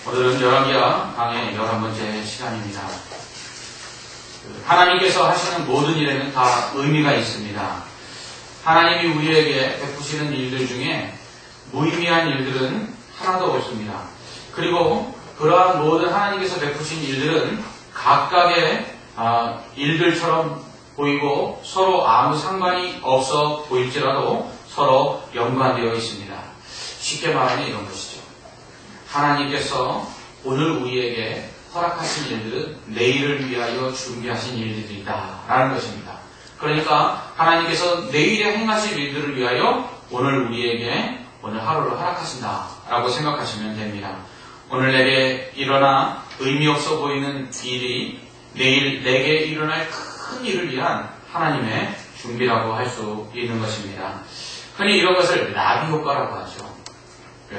오늘은 열왕기하 강의 11번째 시간입니다. 하나님께서 하시는 모든 일에는 다 의미가 있습니다. 하나님이 우리에게 베푸시는 일들 중에 무의미한 일들은 하나도 없습니다. 그리고 그러한 모든 하나님께서 베푸신 일들은 각각의 일들처럼 보이고 서로 아무 상관이 없어 보일지라도 서로 연관되어 있습니다. 쉽게 말하면 이런 것이죠. 하나님께서 오늘 우리에게 허락하신 일들은 내일을 위하여 준비하신 일들이다 라는 것입니다. 그러니까 하나님께서 내일에 행하실 일들을 위하여 오늘 우리에게 오늘 하루를 허락하신다 라고 생각하시면 됩니다. 오늘 내게 일어나 의미 없어 보이는 일이 내일 내게 일어날 큰 일을 위한 하나님의 준비라고 할 수 있는 것입니다. 흔히 이런 것을 나비 효과라고 하죠.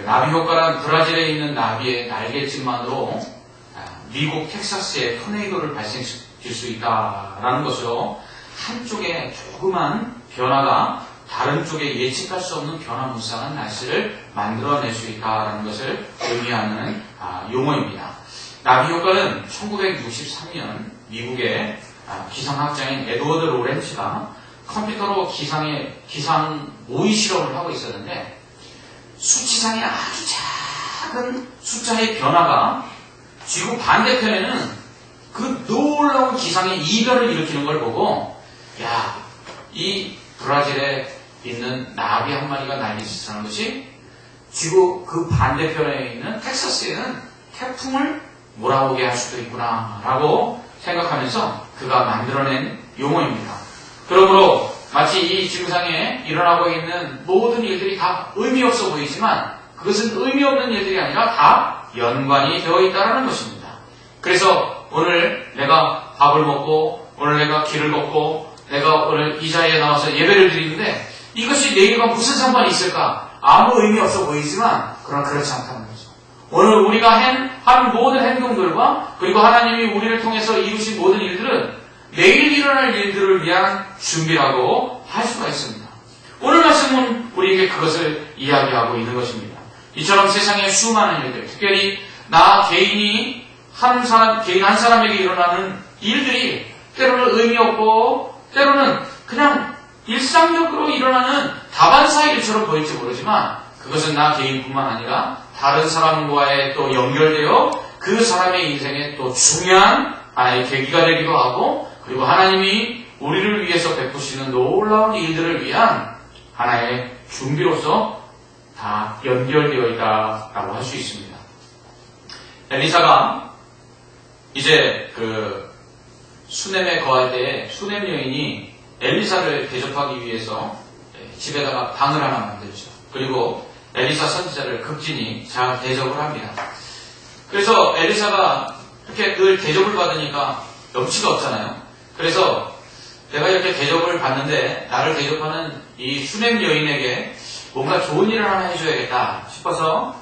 나비 효과란 브라질에 있는 나비의 날개짓만으로 미국 텍사스에 토네이도를 발생시킬 수 있다라는 것으로 한쪽에 조그만 변화가 다른 쪽에 예측할 수 없는 변화무쌍한 날씨를 만들어낼 수 있다는 것을 의미하는 용어입니다. 나비 효과는 1963년 미국의 기상학자인 에드워드 로렌츠가 컴퓨터로 기상 모의 실험을 하고 있었는데 수치상의 아주 작은 숫자의 변화가 지구 반대편에는 그 놀라운 기상의 이변을 일으키는 걸 보고 이 브라질에 있는 나비 한 마리가 날개짓을 하는 것이 지구 그 반대편에 있는 텍사스에는 태풍을 몰아오게 할 수도 있구나 라고 생각하면서 그가 만들어낸 용어입니다. 그러므로 마치 이 지구상에 일어나고 있는 모든 일들이 다 의미 없어 보이지만 그것은 의미 없는 일들이 아니라 다 연관이 되어 있다는 것입니다. 그래서 오늘 내가 밥을 먹고 오늘 내가 길을 걷고 내가 오늘 이 자리에 나와서 예배를 드리는데 이것이 내일과 무슨 상관이 있을까? 아무 의미 없어 보이지만 그러나 그렇지 않다는 거죠. 오늘 우리가 한 모든 행동들과 그리고 하나님이 우리를 통해서 이루신 모든 일들은 내일 일어날 일들을 위한 준비라고 할 수가 있습니다. 오늘 말씀은 우리에게 그것을 이야기하고 있는 것입니다. 이처럼 세상의 수많은 일들, 특별히 나 개인이 개인 한 사람에게 일어나는 일들이 때로는 의미 없고 때로는 그냥 일상적으로 일어나는 다반사의 일처럼 보일지 모르지만 그것은 나 개인뿐만 아니라 다른 사람과의 또 연결되어 그 사람의 인생에 또 중요한 하나의 계기가 되기도 하고 그리고 하나님이 우리를 위해서 베푸시는 놀라운 일들을 위한 하나의 준비로서 다 연결되어 있다라고 할 수 있습니다. 엘리사가 이제 수넴에 거할 때에 수넴 여인이 엘리사를 대접하기 위해서 집에다가 방을 하나 만들죠. 그리고 엘리사 선지자를 극진히 잘 대접을 합니다. 그래서 엘리사가 이렇게 늘 대접을 받으니까 염치가 없잖아요. 그래서 내가 이렇게 대접을 받는데 나를 대접하는 이 수넴 여인에게 뭔가 좋은 일을 하나 해줘야겠다 싶어서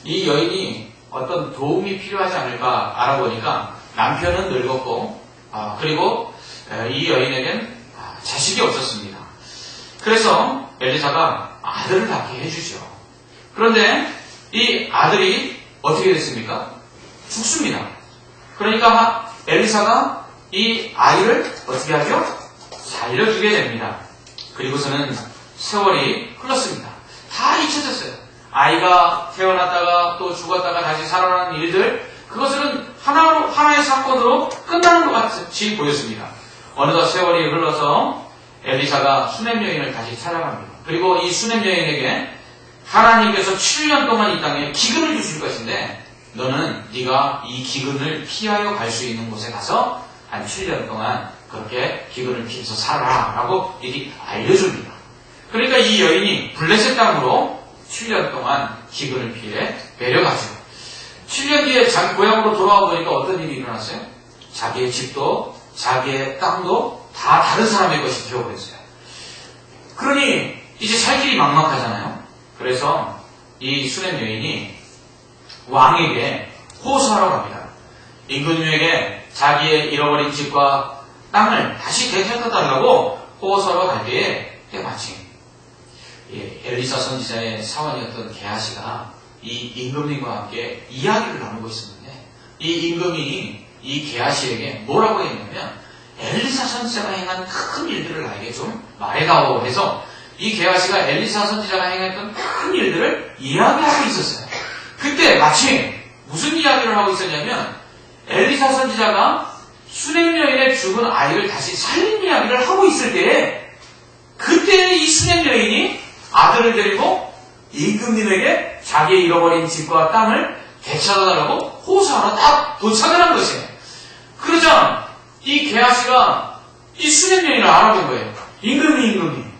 이 여인이 어떤 도움이 필요하지 않을까 알아보니까 남편은 늙었고 그리고 이 여인에겐 자식이 없었습니다. 그래서 엘리사가 아들을 낳게 해주죠. 그런데 이 아들이 어떻게 됐습니까? 죽습니다. 그러니까 엘리사가 이 아이를 어떻게 하죠? 살려주게 됩니다. 그리고서는 세월이 흘렀습니다. 다 잊혀졌어요. 아이가 태어났다가 또 죽었다가 다시 살아나는 일들, 그것은 하나의 사건으로 끝나는 것 같이 보였습니다. 어느덧 세월이 흘러서 엘리사가 수넴 여인을 다시 찾아갑니다. 그리고 이 수넴 여인에게 하나님께서 7년 동안 이 땅에 기근을 주실 것인데 너는 네가 이 기근을 피하여 갈 수 있는 곳에 가서 한 7년 동안 그렇게 기근을 피해서 살아라 라고 미리 알려줍니다. 그러니까 이 여인이 블레셋 땅으로 7년 동안 기근을 피해 내려가죠. 7년 뒤에 자기 고향으로 돌아와 보니까 어떤 일이 일어났어요? 자기의 집도 자기의 땅도 다 다른 사람의 것이 되어버렸어요. 그러니 이제 살 길이 막막하잖아요. 그래서 이 수넴 여인이 왕에게 호소하러 갑니다. 임금님에게 자기의 잃어버린 집과 땅을 다시 되찾아달라고 호소하러 갈 때에 마침 엘리사 선지자의 사원이었던 게하시가 이 임금님과 함께 이야기를 나누고 있었는데 이 임금이 이 게하시에게 뭐라고 했냐면 엘리사 선지자가 행한 큰 일들을 나에게 좀 말해다오 해서 이 게하시가 엘리사 선지자가 행했던 큰 일들을 이야기하고 있었어요. 그때 마침 무슨 이야기를 하고 있었냐면 엘리사 선지자가 수냄 여인의 죽은 아이를 다시 살린 이야기를 하고 있을 때에 그때 이 수냄 여인이 아들을 데리고 임금님에게 자기의 잃어버린 집과 땅을 되찾아달라고 호소하러 딱 도착을 한 것이에요. 그러자 이 게하시가 이 수냄 여인을 알아본 거예요. 임금님.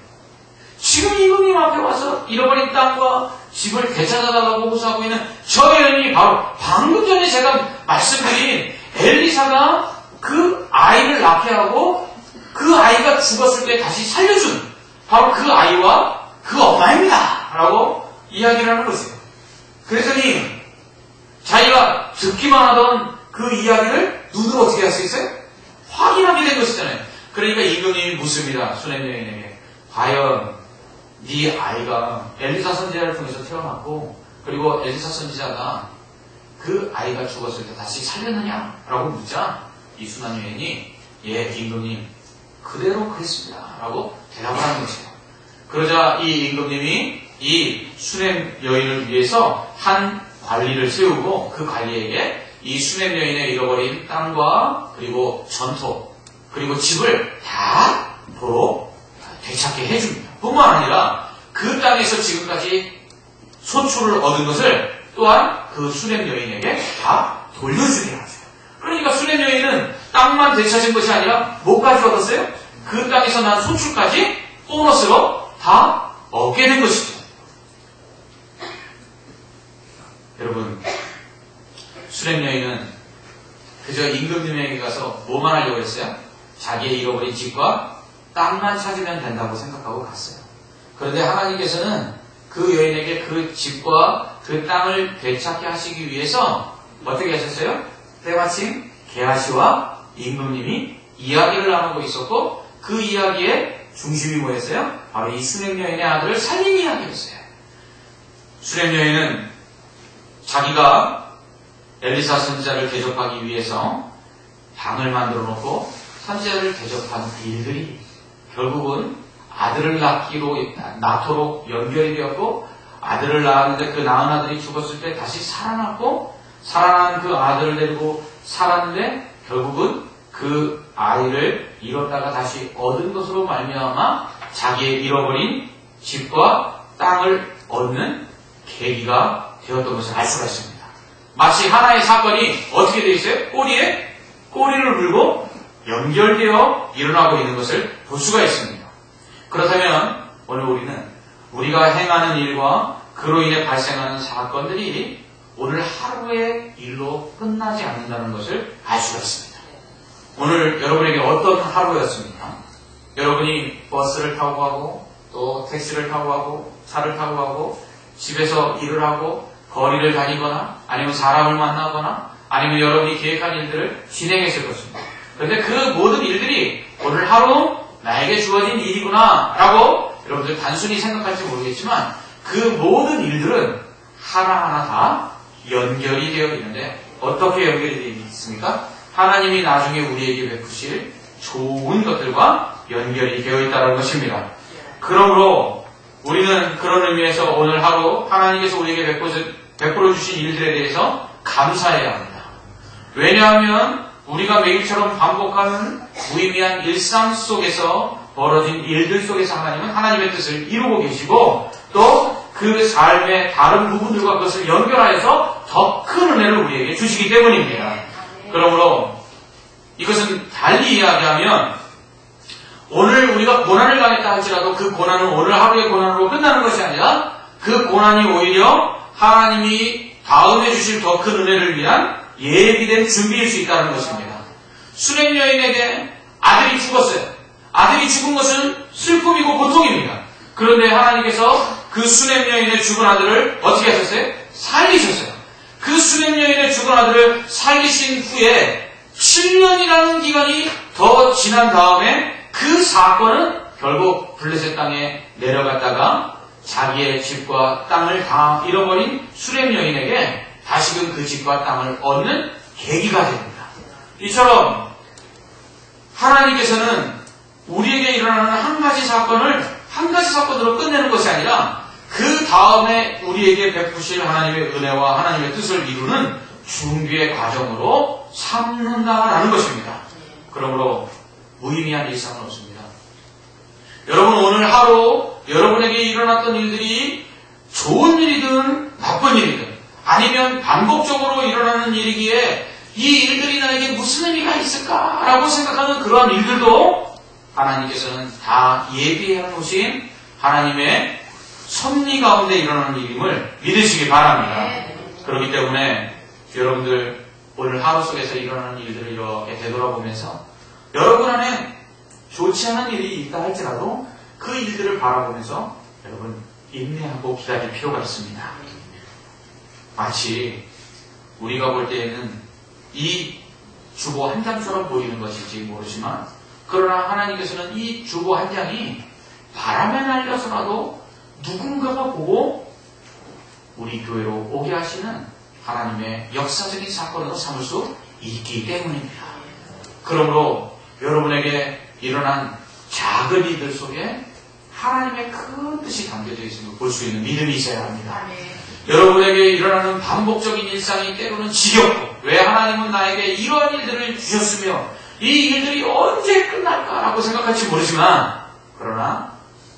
지금 임금님 앞에 와서 잃어버린 땅과 집을 되찾아달라고 호소하고 있는 저 여인이 바로 방금 전에 제가 말씀드린 엘리사가 그 아이를 낳게 하고 그 아이가 죽었을 때 다시 살려준 바로 그 아이와 그 엄마입니다. 라고 이야기를 하는 것이에요. 그랬더니 자기가 듣기만 하던 그 이야기를 눈으로 어떻게 할 수 있어요? 확인하게 된 것이잖아요. 그러니까 임금님이 묻습니다. 수냄 여인에게. 과연 네 아이가 엘리사 선지자를 통해서 태어났고 그리고 엘리사 선지자가 그 아이가 죽었을 때 다시 살렸느냐? 라고 묻자 이 수냄 여인이 예, 임금님 그대로 그랬습니다. 라고 대답을 하는 것이에요. 그러자 이 임금님이 이 수냄 여인을 위해서 한 관리를 세우고 그 관리에게 이 수냄 여인의 잃어버린 땅과 그리고 전토 그리고 집을 다 도로 되찾게 해줍니다. 뿐만 아니라 그 땅에서 지금까지 소출을 얻은 것을 또한 그 수냄 여인에게 다 돌려주게 하죠. 그러니까 수냄 여인은 땅만 되찾은 것이 아니라 뭐까지 얻었어요? 그 땅에서 난 소출까지 보너스로 다 얻게 된 것이죠. 여러분, 수냄 여인은 그저 임금님에게 가서 뭐만 하려고 했어요? 자기의 잃어버린 집과 땅만 찾으면 된다고 생각하고 갔어요. 그런데 하나님께서는 그 여인에게 그 집과 그 땅을 되찾게 하시기 위해서 어떻게 하셨어요? 때마침 게하시와 임금님이 이야기를 나누고 있었고 그 이야기의 중심이 뭐였어요? 바로 이 수냄 여인의 아들을 살린 이야기였어요. 수냄 여인은 자기가 엘리사 선지자를 대접하기 위해서 방을 만들어 놓고 선지자를 대접하는 그 일들이 결국은 아들을 낳도록 연결이 되었고 아들을 낳았는데 그 낳은 아들이 죽었을 때 다시 살아났고 살아난 그 아들을 데리고 살았는데 결국은 그 아이를 잃었다가 다시 얻은 것으로 말미암아 자기의 잃어버린 집과 땅을 얻는 계기가 되었던 것을 알 수가 있습니다. 마치 하나의 사건이 어떻게 되어 있어요? 꼬리에 꼬리를 물고 연결되어 일어나고 있는 것을 볼 수가 있습니다. 그렇다면 오늘 우리는 우리가 행하는 일과 그로 인해 발생하는 사건들이 오늘 하루의 일로 끝나지 않는다는 것을 알 수가 있습니다. 오늘 여러분에게 어떤 하루였습니까? 여러분이 버스를 타고 가고 또 택시를 타고 가고 차를 타고 가고 집에서 일을 하고 거리를 다니거나 아니면 사람을 만나거나 아니면 여러분이 계획한 일들을 진행했을 것입니다. 그런데 그 모든 일들이 오늘 하루 나에게 주어진 일이구나 라고 여러분들 단순히 생각할지 모르겠지만 그 모든 일들은 하나하나 다 연결이 되어 있는데 어떻게 연결이 되어 있습니까? 하나님이 나중에 우리에게 베푸실 좋은 것들과 연결이 되어 있다는 것입니다. 그러므로 우리는 그런 의미에서 오늘 하루 하나님께서 우리에게 베풀어 주신 일들에 대해서 감사해야 합니다. 왜냐하면 우리가 매일처럼 반복하는 무의미한 일상 속에서 벌어진 일들 속에서 하나님은 하나님의 뜻을 이루고 계시고 또 그 삶의 다른 부분들과 그것을 연결하여서 더 큰 은혜를 우리에게 주시기 때문입니다. 그러므로 이것은 달리 이야기하면 오늘 우리가 고난을 당했다 할지라도 그 고난은 오늘 하루의 고난으로 끝나는 것이 아니라 그 고난이 오히려 하나님이 다음에 주실 더 큰 은혜를 위한 예비된 준비일 수 있다는 것입니다. 수냄 여인에게 아들이 죽었어요. 아들이 죽은 것은 슬픔이고 고통입니다. 그런데 하나님께서 그 수냄 여인의 죽은 아들을 어떻게 하셨어요? 살리셨어요. 그 수냄 여인의 죽은 아들을 살리신 후에 7년이라는 기간이 더 지난 다음에 그 사건은 결국 블레셋 땅에 내려갔다가 자기의 집과 땅을 다 잃어버린 수렘 여인에게 다시금 그 집과 땅을 얻는 계기가 됩니다. 이처럼 하나님께서는 우리에게 일어나는 한 가지 사건을 한 가지 사건으로 끝내는 것이 아니라 그 다음에 우리에게 베푸실 하나님의 은혜와 하나님의 뜻을 이루는 준비의 과정으로 삼는다라는 것입니다. 그러므로 무의미한 일상은 없습니다. 여러분, 오늘 하루 여러분에게 일어났던 일들이 좋은 일이든 나쁜 일이든 아니면 반복적으로 일어나는 일이기에 이 일들이 나에게 무슨 의미가 있을까라고 생각하는 그러한 일들도 하나님께서는 다 예비해 놓으신 하나님의 섭리 가운데 일어나는 일임을 믿으시기 바랍니다. 그렇기 때문에 여러분들 오늘 하루 속에서 일어나는 일들을 이렇게 되돌아보면서 여러분 안에 좋지 않은 일이 있다 할지라도 그 일들을 바라보면서 여러분 인내하고 기다릴 필요가 있습니다. 마치 우리가 볼 때에는 이 주보 한 장처럼 보이는 것일지 모르지만 그러나 하나님께서는 이 주보 한 장이 바람에 날려서라도 누군가가 보고 우리 교회로 오게 하시는 하나님의 역사적인 사건으로 삼을 수 있기 때문입니다. 그러므로 여러분에게 일어난 작은 일들 속에 하나님의 큰 뜻이 담겨져 있음을 볼 수 있는 믿음이 있어야 합니다. 여러분에게 일어나는 반복적인 일상이 때로는 지겹고 왜 하나님은 나에게 이러한 일들을 주셨으며 이 일들이 언제 끝날까라고 생각할지 모르지만 그러나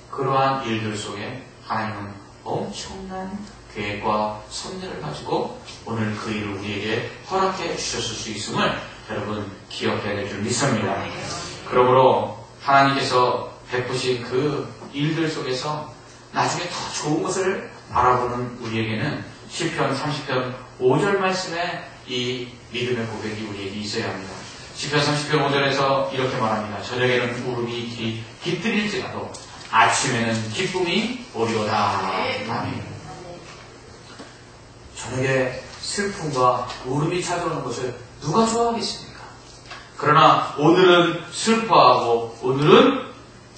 그러한 일들 속에 하나님은 엄청난 계획과 섭리를 가지고 오늘 그 일을 우리에게 허락해 주셨을 수 있음을 여러분 기억해야 될 줄 믿습니다. 그러므로 하나님께서 베푸신 그 일들 속에서 나중에 더 좋은 것을 바라보는 우리에게는 시편 30편 5절 말씀에 이 믿음의 고백이 우리에게 있어야 합니다. 시편 30편 5절에서 이렇게 말합니다. 저녁에는 울음이 깃들일지라도 아침에는 기쁨이 오리오다. 아멘. 저녁에 슬픔과 울음이 찾아오는 것을 누가 좋아하겠습니까? 그러나 오늘은 슬퍼하고 오늘은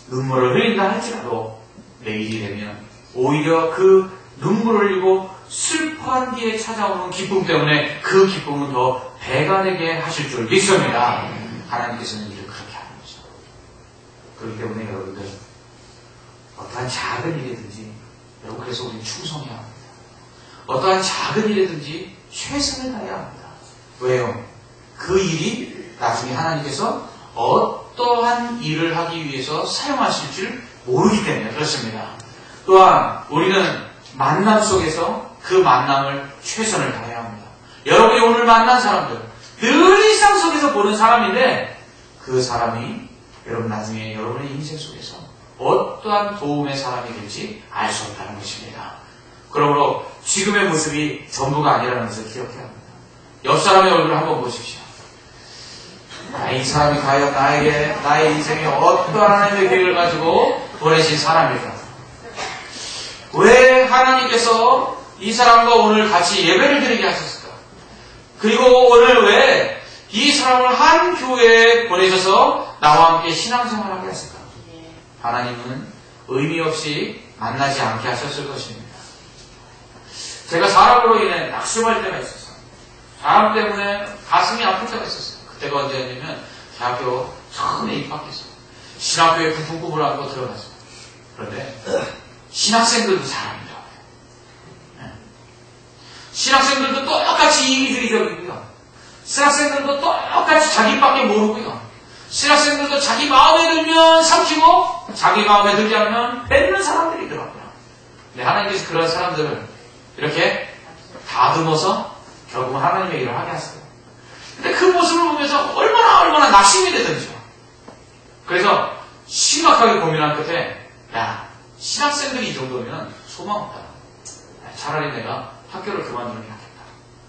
눈물을 흘린다 할지라도 내일이 되면 오히려 그 눈물을 흘리고 슬퍼한 뒤에 찾아오는 기쁨 때문에 그 기쁨은 더 배가 되게 하실 줄 믿습니다. 하나님께서는 일을 그렇게 하는 거죠. 그렇기 때문에 여러분들 어떠한 작은 일이든지 여러분 그래서 우리는 충성해야 합니다. 어떠한 작은 일이든지 최선을 다해야 합니다. 왜요? 그 일이 나중에 하나님께서 어떠한 일을 하기 위해서 사용하실 줄 모르기 때문에 그렇습니다. 또한 우리는 만남 속에서 그 만남을 최선을 다해야 합니다. 여러분이 오늘 만난 사람들 늘 일상 속에서 보는 사람인데 그 사람이 여러분 나중에 여러분의 인생 속에서 어떠한 도움의 사람이 될지 알 수 없다는 것입니다. 그러므로 지금의 모습이 전부가 아니라는 것을 기억해야 합니다. 옆 사람의 얼굴을 한번 보십시오. 이 사람이 과연 나에게 나의 인생에 어떠한 하나님의 계획을 가지고 보내신 사람일까? 왜 하나님께서 이 사람과 오늘 같이 예배를 드리게 하셨을까? 그리고 오늘 왜 이 사람을 한 교회에 보내셔서 나와 함께 신앙생활하게 하실까? 하나님은 의미 없이 만나지 않게 하셨을 것입니다. 제가 사람으로 인해 낙심할 때가 있었어요. 사람 때문에 가슴이 아플 때가 있었어요. 그때가 언제였냐면 대학교 처음에 입학했어요. 신학교에 부푼 꿈을 안고 들어갔어요. 그런데 신학생들도 사람이라고요. 신학생들도 똑같이 이기주의적이고요. 신학생들도 똑같이 자기밖에 모르고요. 신학생들도 자기 마음에 들면 삼키고 자기 마음에 들지 않으면 뱉는 사람들이더라고요. 근데 하나님께서 그런 사람들을 이렇게 다듬어서 결국은 하나님의 일을 하게 하세요. 근데 그 모습을 보면서 얼마나 낙심이 되던지요. 그래서 심각하게 고민한 끝에 야, 신학생들이 이 정도면 소망 없다. 차라리 내가 학교를 그만두는 게 낫겠다.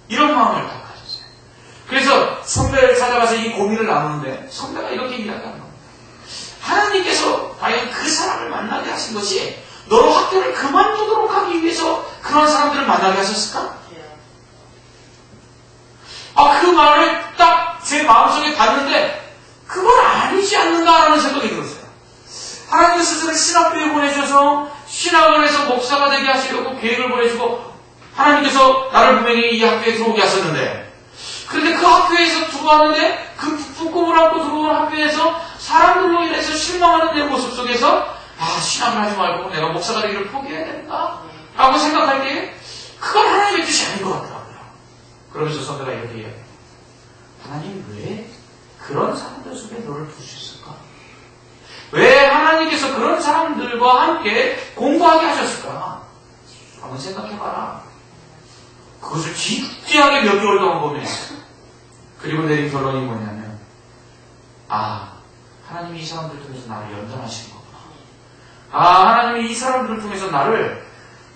이런 마음을 딱 가졌어요. 그래서 선배를 찾아가서 이 고민을 나누는데 선배가 이렇게 이야기하는 겁니다. 하나님께서 과연 그 사람을 만나게 하신 것이 너로 학교를 그만두도록 하기 위해서 그런 사람들을 만나게 하셨을까? 그 말을 딱 제 마음속에 봤는데 그건 아니지 않는가라는 생각이 들었어요. 하나님께서 저를 신학교에 보내셔서 신학을 해서 목사가 되게 하시려고 계획을 보내주고 하나님께서 나를 분명히 이 학교에 들어오게 하셨는데, 그런데 그 학교에서 들어왔는데 그 꿈을 안고 들어온 학교에서 사람들로 인해서 실망하는 내 모습 속에서 신학을 하지 말고 내가 목사가 되기를 포기해야 된다 라고 생각할 때 그건 하나님의 뜻이 아닌 것 같더라고요. 그러면서 성도가 이렇게 이야기해요. 하나님 왜 그런 사람들 속에 너를 두셨을까? 왜 하나님께서 그런 사람들과 함께 공부하게 하셨을까? 한번 생각해봐라. 그것을 진지하게 몇 개월 동안 고민했어요. 그리고 내린 결론이 뭐냐면, 하나님이 이 사람들 통해서 나를 연단하시는 거구나. 하나님이 이 사람들을 통해서 나를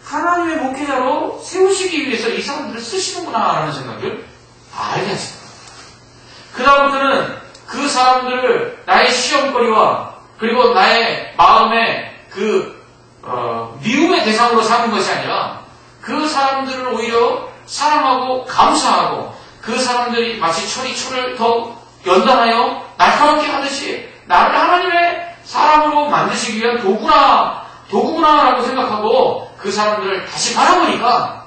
하나님의 목회자로 세우시기 위해서 이 사람들을 쓰시는구나 라는 생각을 알게 하십니다. 그 다음부터는 그 사람들을 나의 시험거리와 그리고 나의 마음의 미움의 대상으로 삼는 것이 아니라 그 사람들을 오히려 사랑하고 감사하고 그 사람들이 마치 철이 철을 더 연단하여 날카롭게 하듯이 나를 하나님의 사람으로 만드시기 위한 도구구나라고 생각하고 그 사람들을 다시 바라보니까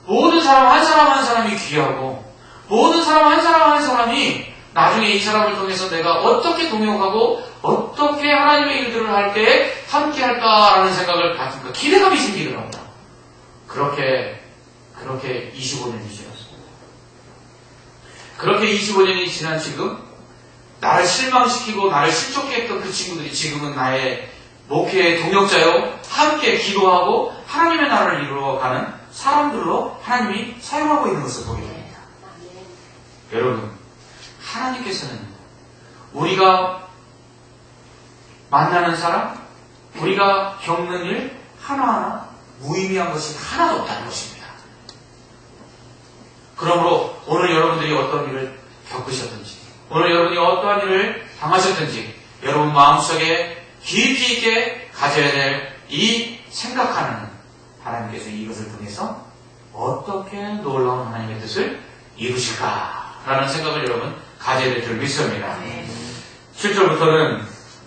모든 사람 한 사람 한 사람이 귀하고 모든 사람 한 사람 한 사람이 나중에 이 사람을 통해서 내가 어떻게 동역하고 어떻게 하나님의 일들을 할 때 함께 할까라는 생각을 가지니까 기대감이 생기더라고요. 그렇게 25년이 지났습니다. 그렇게 25년이 지난 지금 나를 실망시키고 나를 실족해 했던 그 친구들이 지금은 나의 목회의 동역자요, 함께 기도하고 하나님의 나라를 이루어가는 사람들로 하나님이 사용하고 있는 것을 보게 됩니다. 여러분, 하나님께서는 우리가 만나는 사람, 우리가 겪는 일 하나하나 무의미한 것이 하나도 없다는 것입니다. 그러므로 오늘 여러분들이 어떤 일을 겪으셨든지, 오늘 여러분이 어떠한 일을 당하셨든지 여러분 마음속에 깊이 있게 가져야 될 이 생각하는 하나님께서 이것을 통해서 어떻게 놀라운 하나님의 뜻을 이루실까라는 생각을 여러분 가져야 될 줄 믿습니다. 7절부터는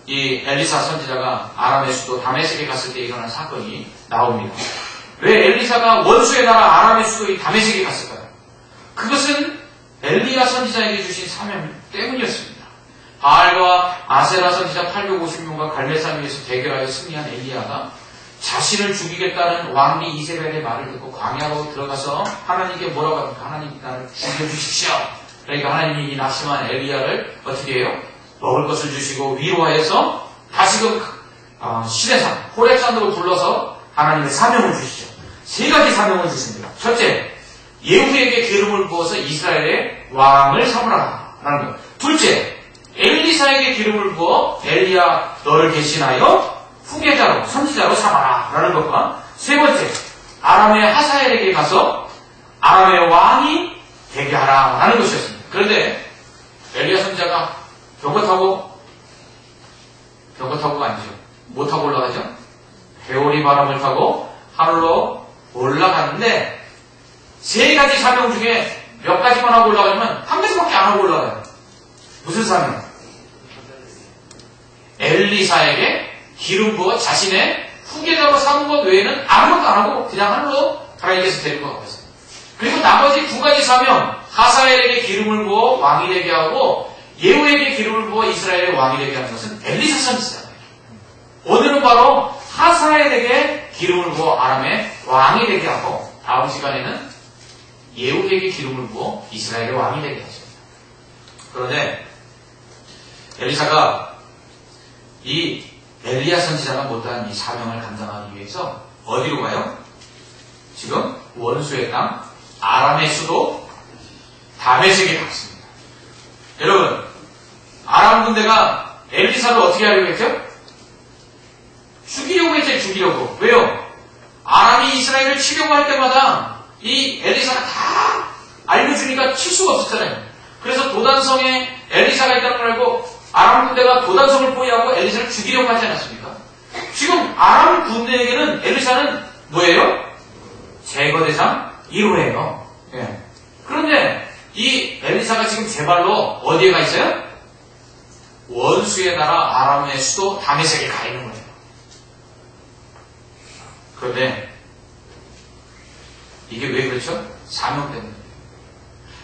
이 엘리사 선지자가 아람의 수도 다메섹에 갔을 때 일어난 사건이 나옵니다. 왜 엘리사가 원수의 나라 아람의 수도 이 다메섹에 갔을까요? 그것은 엘리야 선지자에게 주신 사명 때문이었습니다. 바알과 아세라 선지자 850명과 갈멜산에서 대결하여 승리한 엘리야가 자신을 죽이겠다는 왕비 이세벨의 말을 듣고 광야로 들어가서 하나님께 뭐라고 합니까? 하나님 나를 죽여주십시오. 그러니까 하나님이 이 낙심한 엘리야를 어떻게 해요? 먹을 것을 주시고 위로하여서 다시금 시내산 호렙산으로 불러서 하나님의 사명을 주시죠. 세 가지 사명을 주십니다. 첫째, 예후에게 기름을 부어서 이스라엘의 왕을 삼으라 라는 것. 둘째, 엘리사에게 기름을 부어 엘리야 너를 대신하여 후계자로 선지자로 삼아라 라는 것과 세 번째, 아람의 하사엘에게 가서 아람의 왕이 되게 하라 라는 것이었습니다. 그런데 엘리야 선지자가 병거 타고가 아니죠. 뭐 타고 올라가죠? 회오리 바람을 타고 하늘로 올라가는데 세 가지 사명 중에 몇 가지만 하고 올라가냐면 한 가지밖에 안 하고 올라가요. 무슨 사명? 엘리사에게 기름 부어 자신의 후계자로 삼은 것 외에는 아무것도 안 하고 그냥 하늘로 하나님께서 데리고 가고 있어요. 그리고 나머지 두 가지 사명, 하사엘에게 기름을 부어 왕이 되게 하고 예후에게 기름을 부어 이스라엘의 왕이 되게 하는 것은 엘리사 선지자예요. 오늘은 바로 하사엘에게 기름을 부어 아람의 왕이 되게 하고 다음 시간에는 예후에게 기름을 부어 이스라엘의 왕이 되게 하십니다. 그런데 엘리사가 이 엘리야 선지자가 못한 이 사명을 감당하기 위해서 어디로 가요? 지금 원수의 땅 아람의 수도 다메섹에 갔습니다. 여러분, 아람 군대가 엘리사를 어떻게 하려고 했죠? 죽이려고 했죠. 죽이려고. 왜요? 아람이 이스라엘을 치려고 할 때마다 이 엘리사가 다 알려주니까 칠 수가 없었잖아요. 그래서 도단성에 엘리사가 있다는 걸 알고 아람 군대가 도단성을 포위하고 엘리사를 죽이려고 하지 않았습니까? 지금 아람 군대에게는 엘리사는 뭐예요? 제거 대상 1호예요. 예. 그런데 이 엘리사가 지금 제 발로 어디에 가 있어요? 원수의 나라 아람의 수도 다메섹에 가 있는 거예요. 그런데 이게 왜 그렇죠? 사명 때문에.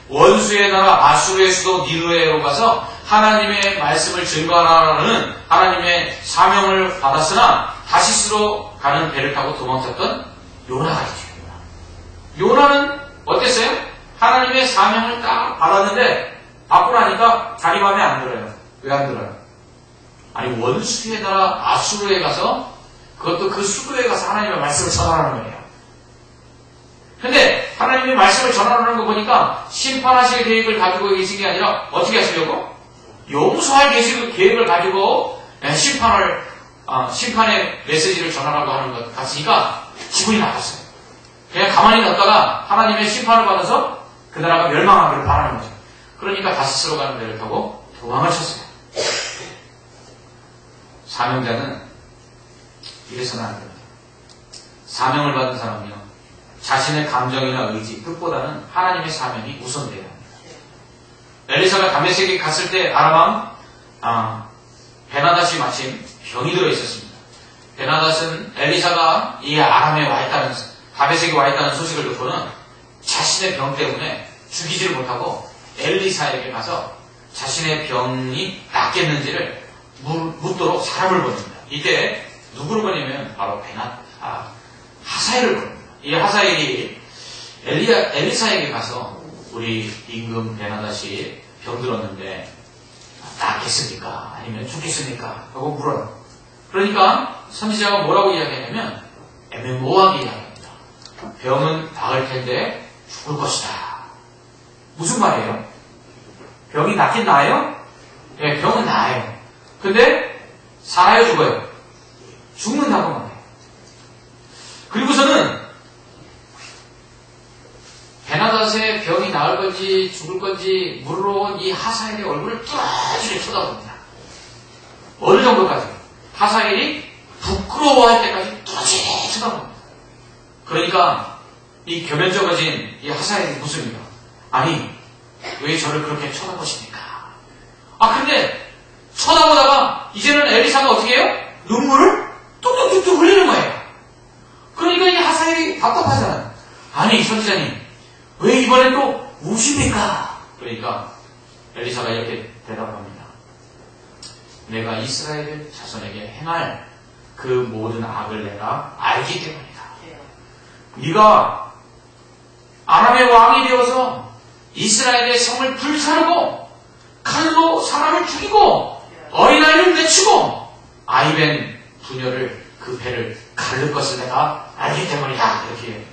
원수의 나라 아수르의 수도 니느웨로 가서 하나님의 말씀을 증거하라는 하나님의 사명을 받았으나 다시스로 가는 배를 타고 도망쳤던 요나가 있죠. 요나는 어땠어요? 하나님의 사명을 딱 받았는데 받고 나니까 자기 마음에 안 들어요. 왜 안 들어요? 아니 원수의 나라 아수르에 가서 그것도 그 수도에 가서 하나님의 말씀을 전하라는 거예요. 근데 하나님의 말씀을 전하라는 거 보니까 심판하실 계획을 가지고 계신 게 아니라 어떻게 하시려고? 용서할 계획을 가지고 심판의 메시지를 전하라고 하는 것 같으니까 기분이 나빴어요. 그냥 가만히 놨다가 하나님의 심판을 받아서 그 나라가 멸망하기를 바라는 거죠. 그러니까 다시스로 가는 배를 타고 도망을 쳤어요. 사명자는 이래서는 안 됩니다. 사명을 받은 사람은요, 자신의 감정이나 의지, 뜻보다는 하나님의 사명이 우선돼야 합니다. 엘리사가 다메섹에 갔을 때 아람 왕 베나닷이 마침 병이 들어 있었습니다. 베나닷은 엘리사가 이 아람에 와 있다는, 다메섹에 와 있다는 소식을 듣고는 자신의 병 때문에 죽이지를 못하고 엘리사에게 가서 자신의 병이 낫겠는지를 묻도록 사람을 보냅니다. 이때 누구를 보내면 바로 하사엘을 보냅니다. 이 하사엘이 엘리사에게 가서 우리 임금 베나닷이 병들었는데 낫겠습니까? 아니면 죽겠습니까? 하고 물어요. 그러니까 선지자가 뭐라고 이야기하냐면 애매모호하게 이야기합니다. 병은 나을 텐데 죽을 것이다. 무슨 말이에요? 병이 낫긴 나아요? 네, 병은 나아요. 근데 살아요, 죽어요? 죽는다고 말해요. 그리고서는 베나닷의 병이 나을 건지 죽을 건지 물으러 온 이 하사엘의 얼굴을 뚜렷이 쳐다봅니다. 어느 정도까지? 하사엘이 부끄러워할 때까지 뚜렷이 쳐다봅니다. 그러니까 이 교면적어진 이 하사엘이 묻습니다. 아니, 왜 저를 그렇게 쳐다보십니까? 근데 쳐다보다가 이제는 엘리사가 어떻게 해요? 눈물을 뚝뚝뚝뚝 흘리는 거예요. 그러니까 이 하사엘이 답답하잖아요. 아니, 선지자님, 왜 이번엔 또 우십니까? 그러니까 엘리사가 이렇게 대답합니다. 내가 이스라엘 자손에게 행할 그 모든 악을 내가 알기 때문이다. 네가 아람의 왕이 되어서 이스라엘의 성을 불사르고 칼로 사람을 죽이고 어린아이를 내치고 아이벤 부녀를 그 배를 가를 것을 내가 알기 때문이다. 이렇게 얘기합니다.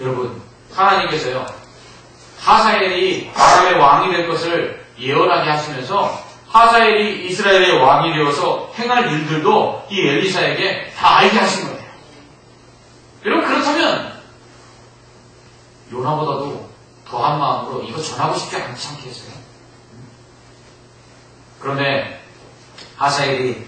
여러분, 하나님께서요, 하사엘이 아람의 왕이 될 것을 예언하게 하시면서 하사엘이 이스라엘의 왕이 되어서 행할 일들도 이 엘리사에게 다 알게 하신 거예요. 여러분, 그렇다면 요나보다도 더한 마음으로 이거 전하고 싶지 않지 않겠어요? 그런데 하사엘이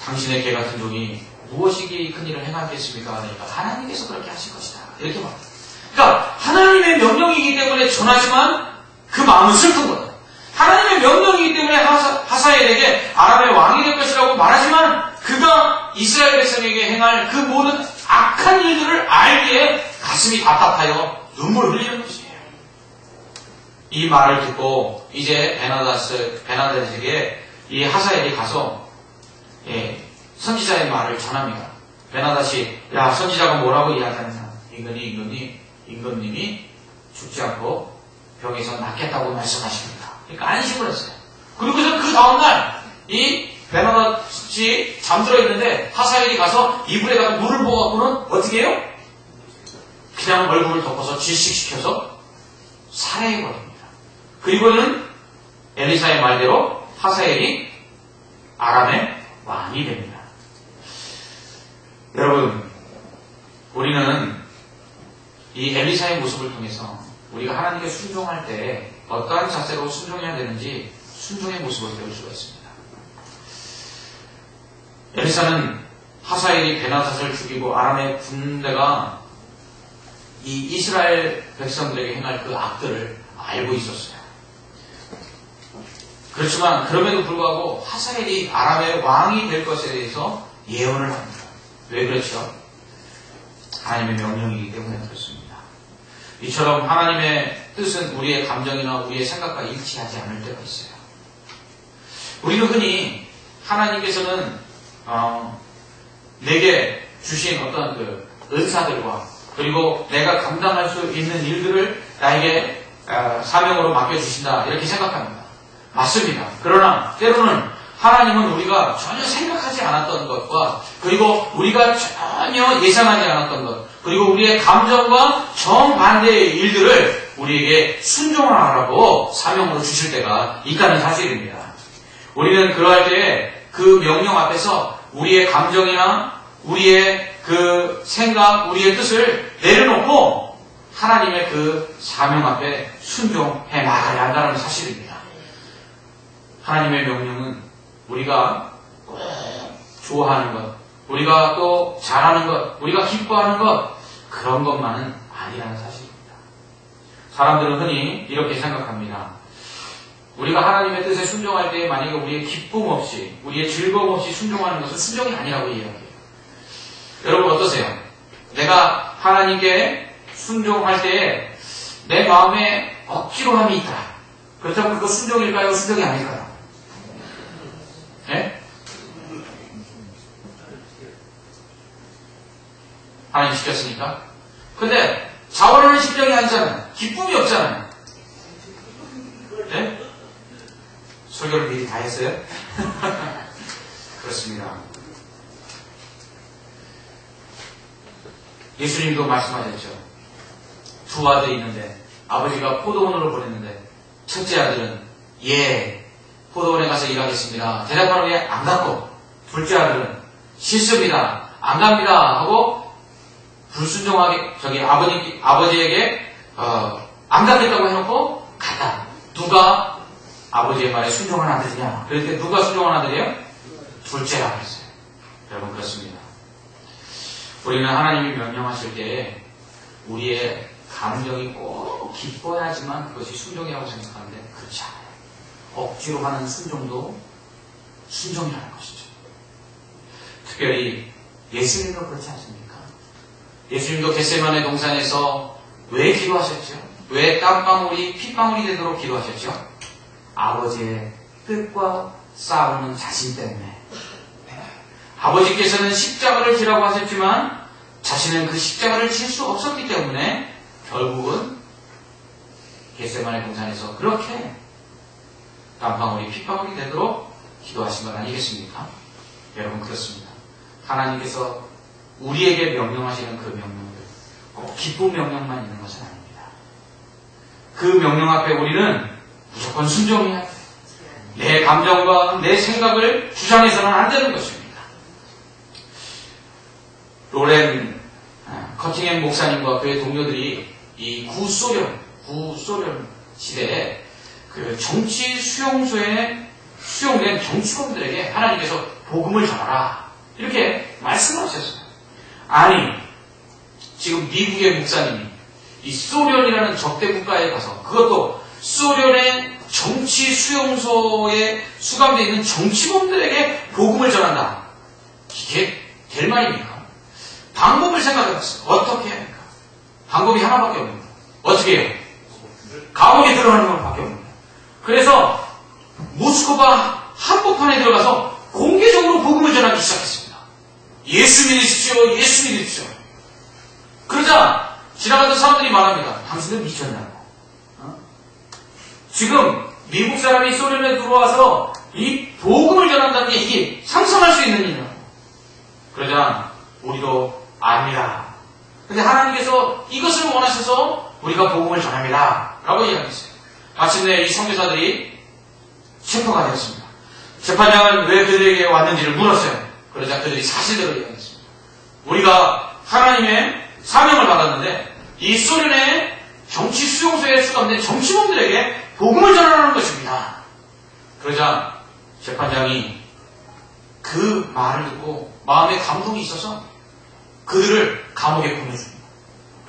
당신의 개 같은 종이 무엇이기 큰 일을 행하겠습니까? 그러니까 하나님께서 그렇게 하실 것이다. 이렇게 말합니다. 그러니까 하나님의 명령이기 때문에 전하지만 그 마음은 슬픈 거다. 하나님의 명령이기 때문에 하사엘에게 아람의 왕이 될 것이라고 말하지만 그가 이스라엘 백성에게 행할 그 모든 악한 일들을 알기에 가슴이 답답하여 눈물을 흘리는 것이에요. 이 말을 듣고 이제 베나닷에게 이 하사엘이 가서 선지자의 말을 전합니다. 베나닷이 야, 선지자가 뭐라고 이야기하느냐? 임금님이 죽지 않고 병에서 낫겠다고 말씀하십니다. 그러니까 안심을 했어요. 그리고서 그 다음날 이 베나닷이 잠들어 있는데 하사엘이 가서 이불에다가 물을 부어갖고는 어떻게 해요? 그냥 얼굴을 덮어서 질식시켜서 살해해버립니다. 그리고는 엘리사의 말대로 하사엘이 아람의 왕이 됩니다. 여러분, 우리는 이 엘리사의 모습을 통해서 우리가 하나님께 순종할 때 어떠한 자세로 순종해야 되는지 순종의 모습을 배울 수가 있습니다. 엘리사는 하사엘이 베나닷을 죽이고 아람의 군대가 이 이스라엘 백성들에게 행할 그 악들을 알고 있었어요. 그렇지만 그럼에도 불구하고 하사엘이 아람의 왕이 될 것에 대해서 예언을 합니다. 왜 그렇죠? 하나님의 명령이기 때문에 그렇습니다. 이처럼 하나님의 뜻은 우리의 감정이나 우리의 생각과 일치하지 않을 때가 있어요. 우리는 흔히 하나님께서는 내게 주신 어떤 그 은사들과 그리고 내가 감당할 수 있는 일들을 나에게 사명으로 맡겨주신다 이렇게 생각합니다. 맞습니다. 그러나 때로는 하나님은 우리가 전혀 생각하지 않았던 것과 그리고 우리가 전혀 예상하지 않았던 것 그리고 우리의 감정과 정반대의 일들을 우리에게 순종하라고 사명으로 주실 때가 있다는 사실입니다. 우리는 그러할 때에 그 명령 앞에서 우리의 감정이나 우리의 그 생각, 우리의 뜻을 내려놓고 하나님의 그 사명 앞에 순종해 나가야 한다는 사실입니다. 하나님의 명령은 우리가 꼭 좋아하는 것, 우리가 또 잘하는 것, 우리가 기뻐하는 것, 그런 것만은 아니라는 사실입니다. 사람들은 흔히 이렇게 생각합니다. 우리가 하나님의 뜻에 순종할 때 만약에 우리의 기쁨 없이, 우리의 즐거움 없이 순종하는 것은 순종이 아니라고 이야기해요. 여러분 어떠세요? 내가 하나님께 순종할 때에 내 마음에 억지로 함이 있다. 그렇다면 그거 순종일까요? 순종이 아닐까요? 네? 하나님 시켰으니까. 근데 자원하는 심정이 아니잖아요. 기쁨이 없잖아요. 네? 설교를 미리 다 했어요? 그렇습니다. 예수님도 말씀하셨죠. 두 아들이 있는데 아버지가 포도원으로 보냈는데 첫째 아들은 포도원에 가서 일하겠습니다. 대답하는 게 안 갔고 둘째 아들은 싫습니다. 안 갑니다. 하고 불순종하게 아버지에게 안 가겠다고 해놓고 갔다. 누가 아버지의 말에 순종한 아들이냐? 그럴 때 누가 순종한 아들이에요? 둘째라고 했어요. 여러분 그렇습니다. 우리는 하나님이 명령하실 때 우리의 감정이 꼭 기뻐야지만 그것이 순종이라고 생각하는데 그렇지 않아요. 억지로 하는 순종도 순종이라는 것이죠. 특별히 예수님도 그렇지 않습니까? 예수님도 겟세마네 동산에서 왜 기도하셨죠? 왜 땀방울이 핏방울이 되도록 기도하셨죠? 아버지의 뜻과 싸우는 자신 때문에. 아버지께서는 십자가를 지라고 하셨지만 자신은 그 십자가를 질 수 없었기 때문에 결국은 겟세마네 동산에서 그렇게 땀방울이 핏방울이 되도록 기도하신 것 아니겠습니까? 여러분 그렇습니다. 하나님께서 우리에게 명령하시는 그 명령들 꼭 기쁜 명령만 있는 것은 아닙니다. 그 명령 앞에 우리는 무조건 순종해야 돼요. 내 감정과 내 생각을 주장해서는 안 되는 것입니다. 로렌 커팅햄 목사님과 그의 동료들이 이 구소련 시대에 그 정치 수용소에 수용된 정치범들에게 하나님께서 복음을 전하라 이렇게 말씀하셨어요. 아니 지금 미국의 목사님이 이 소련이라는 적대 국가에 가서 그것도 소련의 정치 수용소에 수감되어 있는 정치범들에게 복음을 전한다. 이게 될 말입니까? 방법을 생각해봤어요. 어떻게 해야 합니까? 방법이 하나밖에 없습니다. 어떻게 해요? 감옥에 들어가는 것밖에 없습니다. 그래서 모스크바 한복판에 들어가서 공개적으로 복음을 전하기 시작했습니다. 예수 믿으십시오. 예수 믿으십시오. 그러자 지나가던 사람들이 말합니다. 당신들 미쳤냐고. 지금 미국 사람이 소련에 들어와서 이 복음을 전한다는 게 이게 상상할 수 있는 일이냐고. 그러자 우리도 아닙니다. 근데 하나님께서 이것을 원하셔서 우리가 복음을 전합니다. 라고 이야기했어요. 마침내 이 선교사들이 체포가 되었습니다. 재판장은 왜 그들에게 왔는지를 물었어요. 그러자 그들이 사실대로 이야기했습니다. 우리가 하나님의 사명을 받았는데 이 소련의 정치 수용소에 수감된 정치범들에게 복음을 전하는 것입니다. 그러자 재판장이 그 말을 듣고 마음에 감동이 있어서 그들을 감옥에 보내줍니다.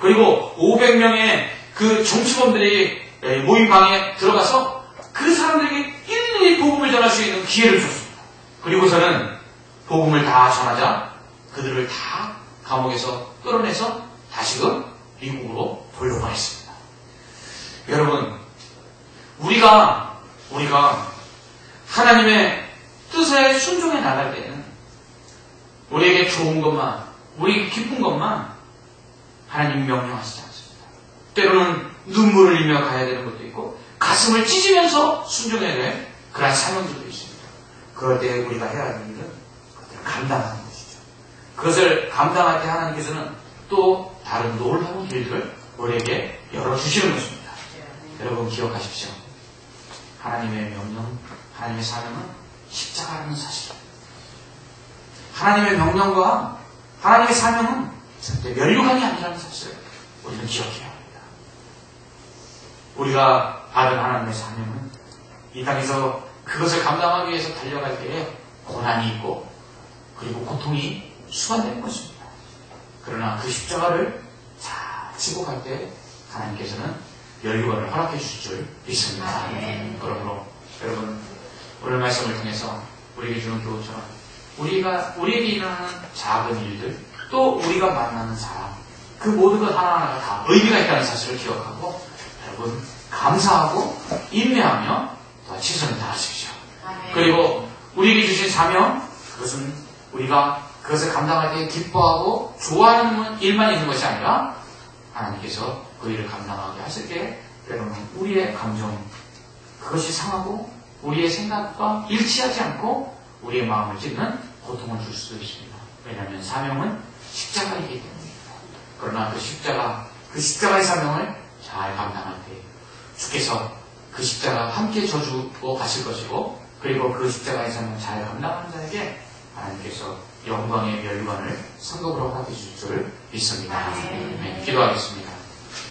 그리고 500명의 그 정치범들이 모임방에 들어가서 그 사람들에게 일일이 복음을 전할 수 있는 기회를 줬습니다. 그리고서는 복음을 다 전하자 그들을 다 감옥에서 끌어내서 다시금 미국으로 돌려보냈습니다. 여러분, 우리가 하나님의 뜻에 순종해 나갈 때는 우리에게 좋은 것만, 우리에게 기쁜 것만 하나님이 명령하시지 않습니다. 때로는 눈물을 흘리며 가야 되는 것도 있고 가슴을 찢으면서 순종해야 될 그런 사명들도 있습니다. 그럴 때 우리가 해야 하는 일은 그것을 감당하는 것이죠. 그것을 감당할 때 하나님께서는 또 다른 놀라운 길들을 우리에게 열어주시는 것입니다. 여러분 기억하십시오. 하나님의 명령, 하나님의 사명은 십자가라는 사실입니다. 하나님의 명령과 하나님의 사명은 절대 면류관이 아니라는 사실을 우리는 기억해야 합니다. 우리가 받은 하나님의 사명은 이 땅에서 그것을 감당하기 위해서 달려갈 때에 고난이 있고 그리고 고통이 수반되는 것입니다. 그러나 그 십자가를 잘 지고 갈 때 하나님께서는 면류관을 허락해 주실 줄 믿습니다. 그러므로 여러분 오늘 말씀을 통해서 우리에게 주는 교훈처럼 우리에게 일어나는 작은 일들 또 우리가 만나는 사람 그 모든 것 하나하나가 다 의미가 있다는 사실을 기억하고 여러분 감사하고 인내하며 더 최선을 다하십시오. 그리고 우리에게 주신 사명 그것은 우리가 그것을 감당할 때 기뻐하고 좋아하는 일만 있는 것이 아니라 하나님께서 그 일을 감당하게 하실 때 때로는 우리의 감정 그것이 상하고 우리의 생각과 일치하지 않고 우리의 마음을 찢는 고통을 줄 수도 있습니다. 왜냐하면 사명은 십자가이기 때문입니다. 그러나 그 십자가의 사명을 잘 감당할 때 주께서 그 십자가 함께 져주고 가실 것이고 그리고 그 십자가의 사명을 잘 감당하는 자에게 하나님께서 영광의 면류관을 성급으로 허락해 주실 줄 믿습니다. 네, 기도하겠습니다.